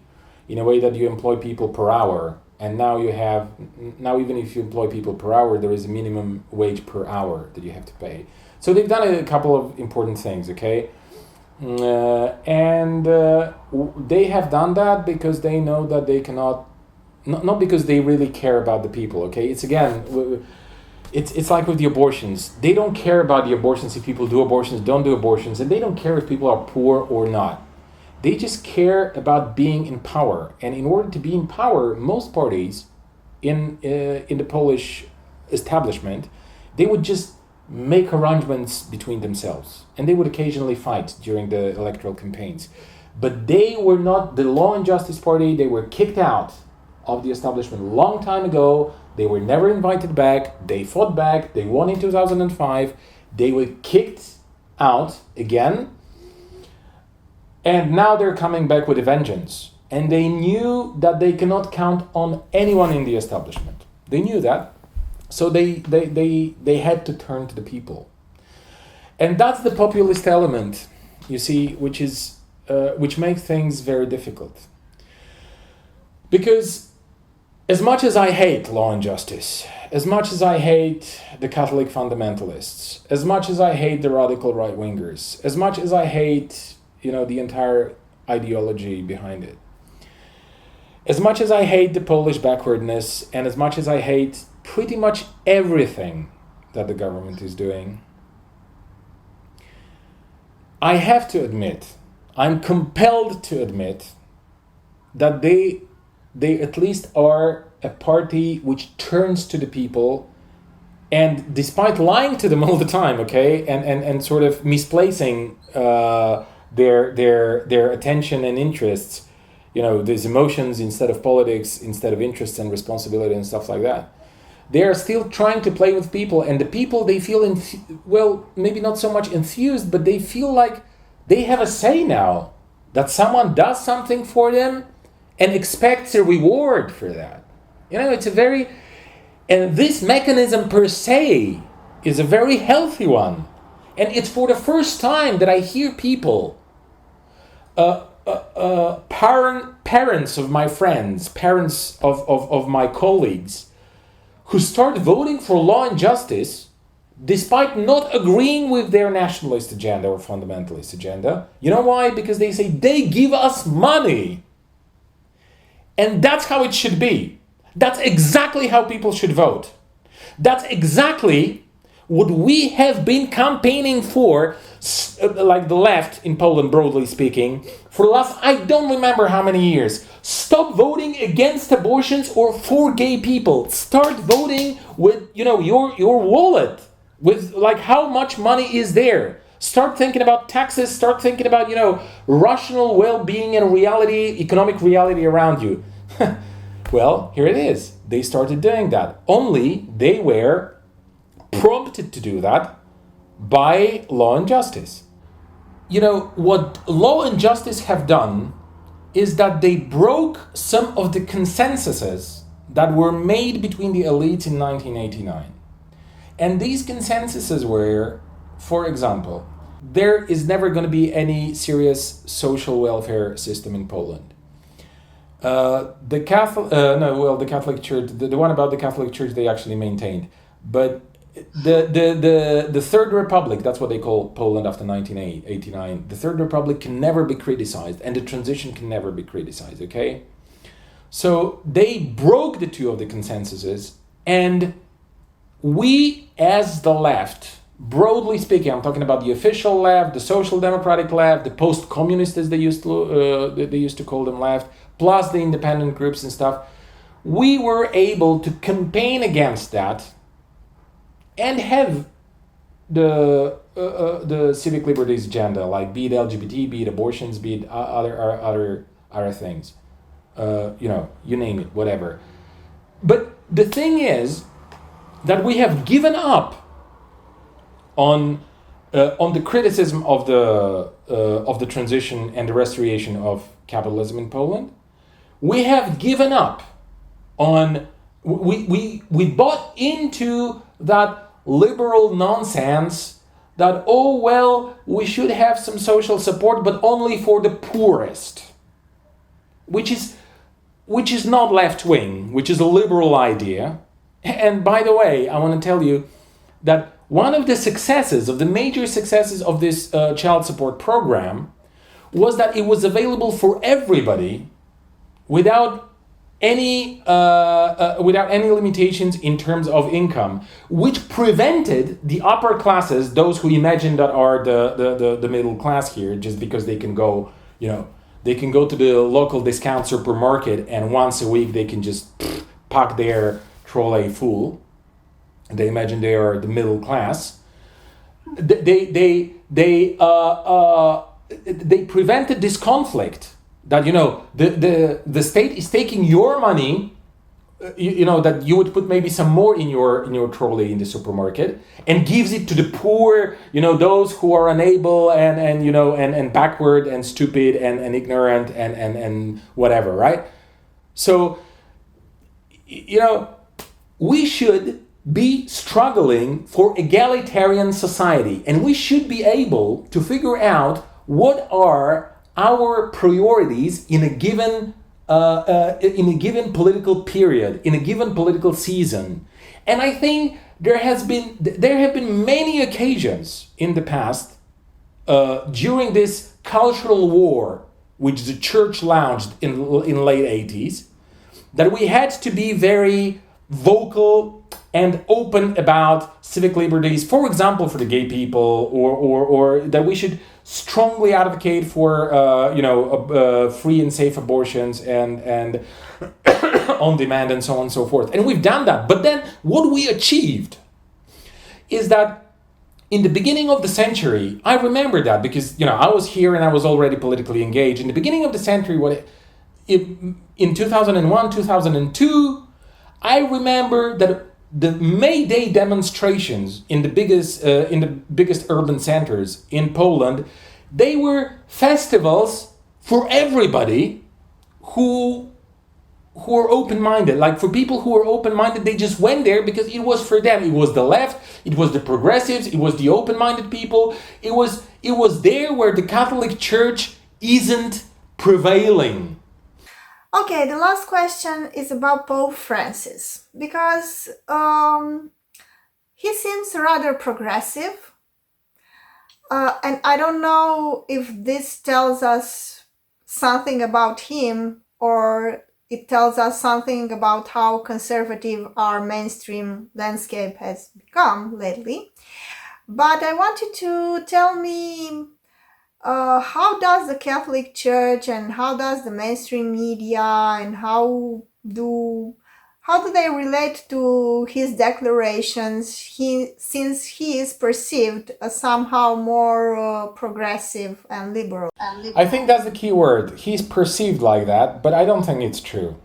in a way that you employ people per hour. And now even if you employ people per hour, there is a minimum wage per hour that you have to pay. So they've done a couple of important things, okay? And they have done that because they know that they cannot not because they really care about the people, okay? It's again, it's like with the abortions. They don't care about the abortions if people do abortions, don't do abortions, and they don't care if people are poor or not. They just care about being in power. And in order to be in power, most parties in the Polish establishment, they would just make arrangements between themselves. And they would occasionally fight during the electoral campaigns. But they were not the Law and Justice Party. They were kicked out of the establishment a long time ago. They were never invited back. They fought back. They won in 2005. They were kicked out again. And now they're coming back with a vengeance. And they knew that they cannot count on anyone in the establishment. They knew that. So they had to turn to the people. And that's the populist element, you see, which makes things very difficult. Because as much as I hate law and justice, as much as I hate the Catholic fundamentalists, as much as I hate the radical right-wingers, as much as I hate, the entire ideology behind it, as much as I hate the Polish backwardness, and as much as I hate pretty much everything that the government is doing, I have to admit, I'm compelled to admit that they at least are a party which turns to the people, and despite lying to them all the time, okay, and sort of misplacing their attention and interests, these emotions instead of politics, instead of interests and responsibility and stuff like that, they are still trying to play with people, and the people, they feel, maybe not so much enthused, but they feel like they have a say now, that someone does something for them and expects a reward for that. It's a very, and this mechanism per se is a very healthy one. And it's for the first time that I hear people, parents of my friends, parents of my colleagues, who start voting for law and justice despite not agreeing with their nationalist agenda or fundamentalist agenda. You know why? Because they say they give us money. And that's how it should be. That's exactly how people should vote. That's exactly what we have been campaigning for, like the left in Poland, broadly speaking, for the last, I don't remember how many years. Stop voting against abortions or for gay people. Start voting with, your wallet, with like how much money is there. Start thinking about taxes, start thinking about, rational well-being and reality, economic reality around you. Well, here it is. They started doing that. Only they were prompted to do that by law and justice. What law and justice have done is that they broke some of the consensuses that were made between the elites in 1989. And these consensuses were, for example, there is never going to be any serious social welfare system in Poland. The Catholic Church, the one about the Catholic Church, they actually maintained. But the Third Republic, that's what they call Poland after 1989, the Third Republic can never be criticized, and the transition can never be criticized, okay? So they broke the two of the consensuses, and we, as the left, broadly speaking, I'm talking about the official left, the social democratic left, the post-communist as they used to call them left, plus the independent groups and stuff, we were able to campaign against that and have the civic liberties agenda, like be it LGBT, be it abortions, be it other things, you name it, whatever. But the thing is that we have given up on the criticism of the transition and the restoration of capitalism in Poland. We have given up on, we bought into that liberal nonsense that, we should have some social support, but only for the poorest, which is not left-wing, which is a liberal idea. And by the way, I want to tell you that one of the major successes of this child support program was that it was available for everybody without any limitations in terms of income, which prevented the upper classes, those who imagine that are the middle class here, just because they can go, they can go to the local discount supermarket and once a week they can just pack their trolley full. They imagine they are the middle class. They prevented this conflict that the state is taking your money, that you would put maybe some more in your trolley in the supermarket, and gives it to the poor, those who are unable and backward and stupid and ignorant and whatever, right? So we should be struggling for egalitarian society, and we should be able to figure out what are our priorities in a given political period, in a given political season. And I think there have been many occasions in the past during this cultural war which the church launched in late 80s, that we had to be very vocal and open about civic liberties, for example, for the gay people, or that we should strongly advocate for free and safe abortions and on demand and so on and so forth. And we've done that. But then what we achieved is that in the beginning of the century, I remember that because I was here and I was already politically engaged. In the beginning of the century, in 2001, 2002, I remember that the May Day demonstrations in the biggest urban centers in Poland, they were festivals for everybody who are open-minded. Like for people who are open-minded, they just went there because it was for them. It was the left, it was the progressives, it was the open-minded people. It was there where the Catholic Church isn't prevailing. Okay, the last question is about Pope Francis, because he seems rather progressive, and I don't know if this tells us something about him or it tells us something about how conservative our mainstream landscape has become lately. But I want you to tell me how does the Catholic Church and how does the mainstream media and how do they relate to his declarations since he is perceived as somehow more progressive and liberal? I think that's the key word. He's perceived like that, but I don't think it's true.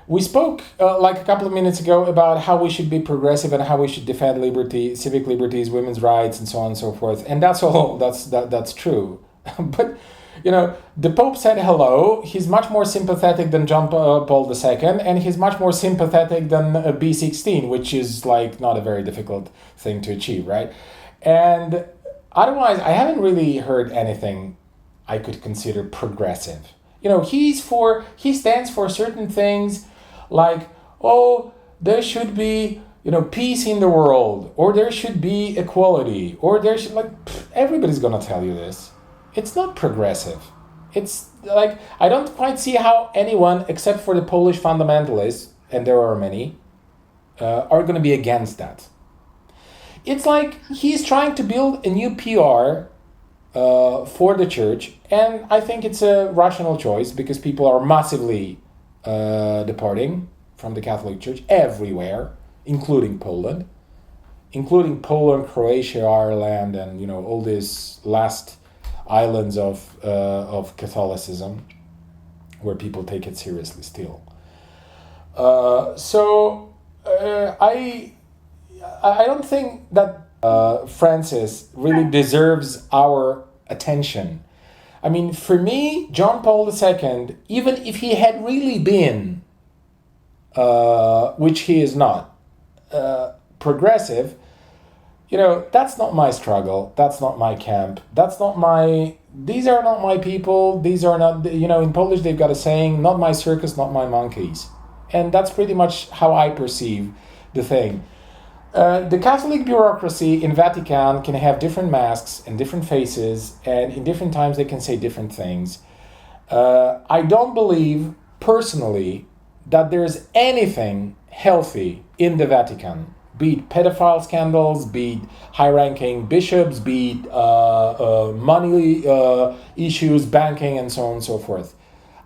We spoke like a couple of minutes ago about how we should be progressive and how we should defend liberty, civic liberties, women's rights, and so on and so forth. And that's all. That's true. But the Pope said hello. He's much more sympathetic than John Paul II, and he's much more sympathetic than B16, which is like not a very difficult thing to achieve, right? And otherwise, I haven't really heard anything I could consider progressive. He stands for certain things. Like, there should be, peace in the world, or there should be equality, or there should, everybody's gonna tell you this. It's not progressive. It's like, I don't quite see how anyone, except for the Polish fundamentalists, and there are many, are gonna be against that. It's like he's trying to build a new PR for the church, and I think it's a rational choice because people are massively departing from the Catholic Church everywhere, including Poland, Croatia, Ireland, and all these last islands of Catholicism, where people take it seriously still. I don't think that Francis really deserves our attention. I mean, for me, John Paul II, even if he had really been, which he is not, progressive, that's not my struggle. That's not my camp. These are not my people. These are not, in Polish they've got a saying, not my circus, not my monkeys. And that's pretty much how I perceive the thing. The Catholic bureaucracy in Vatican can have different masks and different faces, and in different times they can say different things. I don't believe personally that there's anything healthy in the Vatican, be it pedophile scandals, be it high-ranking bishops, be it money issues, banking, and so on and so forth.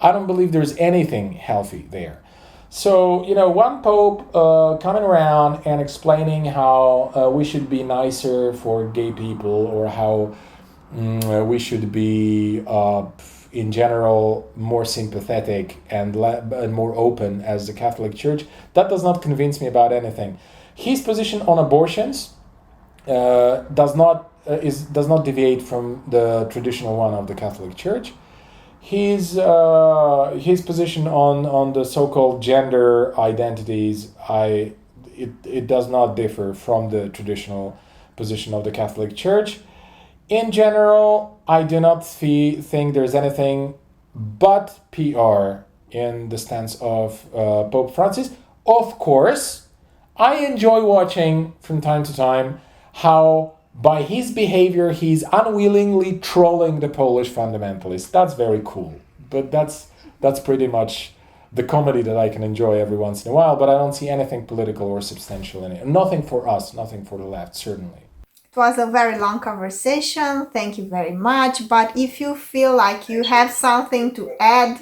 I don't believe there's anything healthy there. So, one pope coming around and explaining how we should be nicer for gay people, or how we should be, in general, more sympathetic and more open as the Catholic Church, that does not convince me about anything. His position on abortions does not deviate from the traditional one of the Catholic Church. His position on the so-called gender identities, it does not differ from the traditional position of the Catholic Church. In general, I do not think there's anything but PR in the stance of Pope Francis. Of course, I enjoy watching from time to time how by his behavior he's unwillingly trolling the Polish fundamentalists. That's very cool. But that's pretty much the comedy that I can enjoy every once in a while, but I don't see anything political or substantial in it. Nothing for us, nothing for the left, certainly. It was a very long conversation. Thank you very much. But if you feel like you have something to add...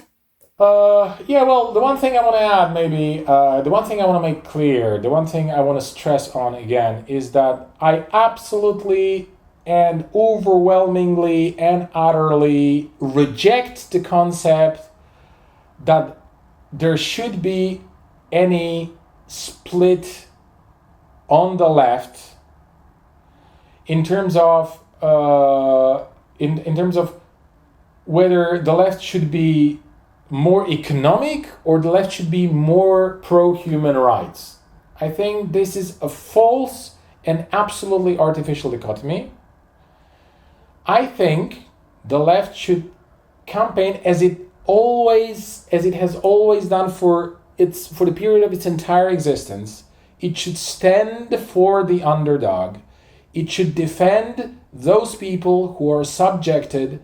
the one thing I want to add, maybe, the one thing I want to make clear, the one thing I want to stress on again is that I absolutely and overwhelmingly and utterly reject the concept that there should be any split on the left in terms of in terms of whether the left should be more economic or the left should be more pro-human rights. I think this is a false and absolutely artificial dichotomy. I think the left should campaign as it has always done for the period of its entire existence. It should stand for the underdog. It should defend those people who are subjected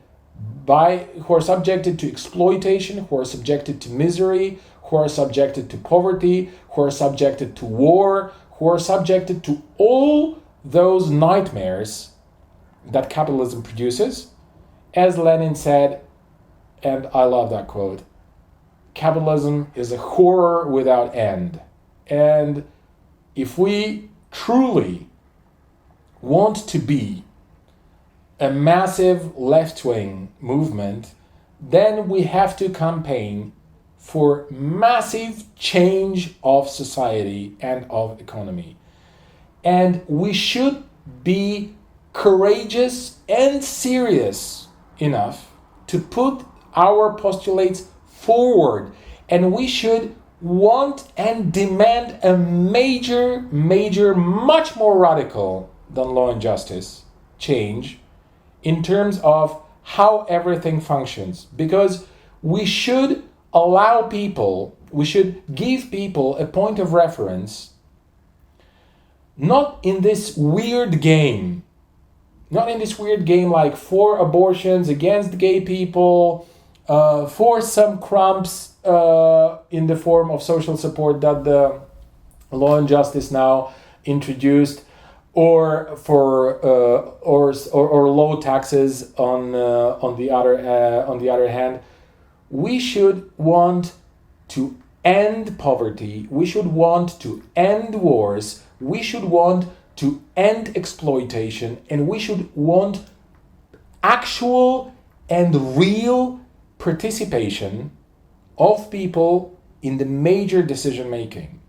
to exploitation, who are subjected to misery, who are subjected to poverty, who are subjected to war, who are subjected to all those nightmares that capitalism produces. As Lenin said, and I love that quote, capitalism is a horror without end. And if we truly want to be a massive left-wing movement, then we have to campaign for massive change of society and of economy. And we should be courageous and serious enough to put our postulates forward. And we should want and demand a major, much more radical than Law and Justice change in terms of how everything functions. Because we should allow people, we should give people a point of reference, not in this weird game like for abortions, against gay people, for some crumbs in the form of social support that the Law and Justice now introduced, or for or low taxes on the other hand. We should want to end poverty. We should want to end wars. We should want to end exploitation, and we should want actual and real participation of people in the major decision making.